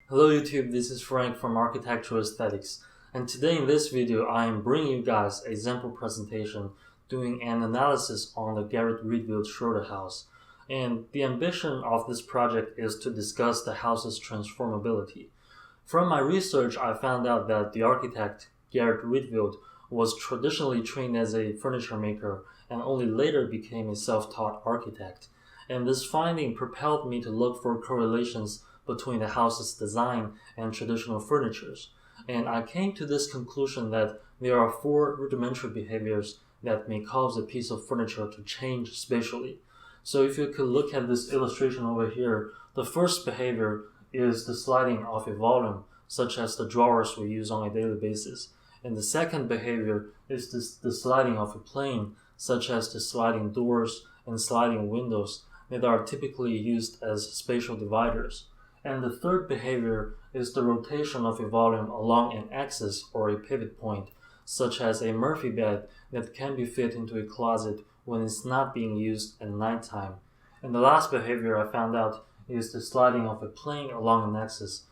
Hello YouTube, this is Frank from Architectural Aesthetics, and today in this video I am bringing you guys a sample presentation doing an analysis on the Rietveld-Schroder house. And the ambition of this project is to discuss the house's transformability. From my research, I found out that the architect Rietveld was traditionally trained as a furniture maker and only later became a self-taught architect. And this finding propelled me to look for correlations between the house's design and traditional furnitures. And I came to this conclusion that there are 4 rudimentary behaviors that may cause a piece of furniture to change spatially. So if you could look at this illustration over here, the first behavior is the sliding of a volume, such as the drawers we use on a daily basis. And the second behavior is the sliding of a plane, such as the sliding doors and sliding windows that are typically used as spatial dividers. And the third behavior is the rotation of a volume along an axis or a pivot point, such as a Murphy bed that can be fit into a closet when it's not being used at nighttime. And the last behavior I found out is the sliding of a plane along an axis,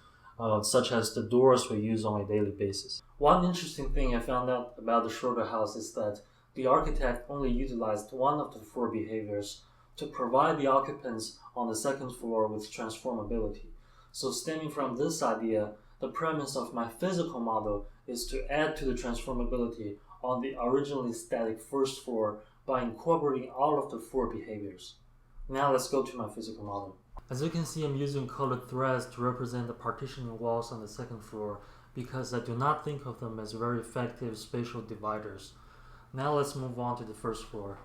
such as the doors we use on a daily basis. One interesting thing I found out about the Schroder house is that the architect only utilized one of the 4 behaviors to provide the occupants on the second floor with transformability. So stemming from this idea, the premise of my physical model is to add to the transformability on the originally static first floor by incorporating all of the 4 behaviors. Now let's go to my physical model. As you can see, I'm using colored threads to represent the partitioning walls on the second floor because I do not think of them as very effective spatial dividers. Now let's move on to the first floor.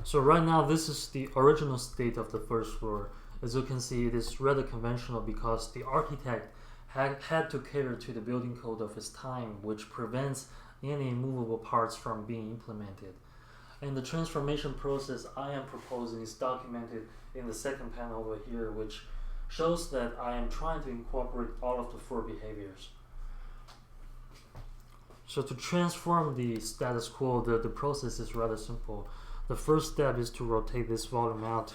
So right now this is the original state of the first floor. As you can see, it is rather conventional because the architect had to cater to the building code of his time, which prevents any movable parts from being implemented. And the transformation process I am proposing is documented in the second panel over here, which shows that I am trying to incorporate all of the 4 behaviors. So to transform the status quo, the process is rather simple. The first step is to rotate this volume out.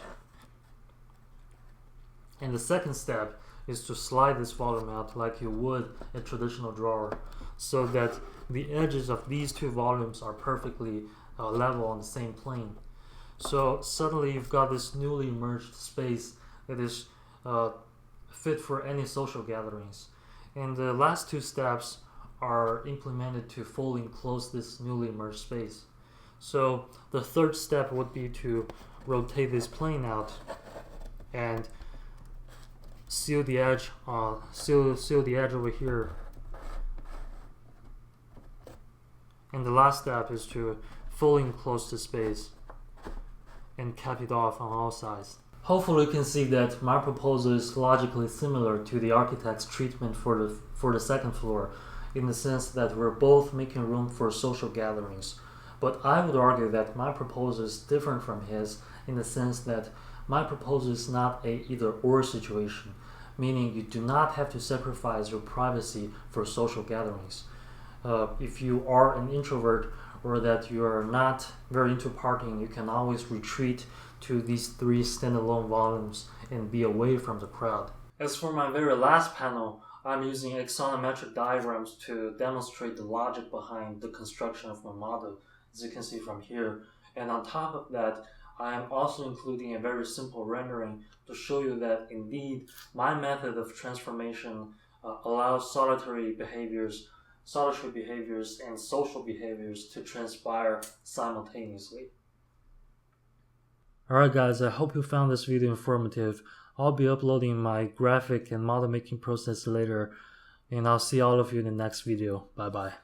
And the second step is to slide this volume out like you would a traditional drawer, so that the edges of these 2 volumes are perfectly level on the same plane. So suddenly you've got this newly merged space that is fit for any social gatherings. And the last 2 steps are implemented to fully enclose this newly merged space. So the third step would be to rotate this plane out and seal the edge over here. And the last step is to fully enclose the space and cap it off on all sides. Hopefully you can see that my proposal is logically similar to the architect's treatment for the second floor, in the sense that we're both making room for social gatherings. But I would argue that my proposal is different from his in the sense that my proposal is not a either-or situation, meaning you do not have to sacrifice your privacy for social gatherings. If you are an introvert or that you are not very into partying, you can always retreat to these 3 standalone volumes and be away from the crowd. As for my very last panel, I'm using axonometric diagrams to demonstrate the logic behind the construction of my model, as you can see from here. And on top of that, I am also including a very simple rendering to show you that indeed my method of transformation allows solitary behaviors and social behaviors to transpire simultaneously. Alright guys, I hope you found this video informative. I'll be uploading my graphic and model making process later, and I'll see all of you in the next video. Bye bye.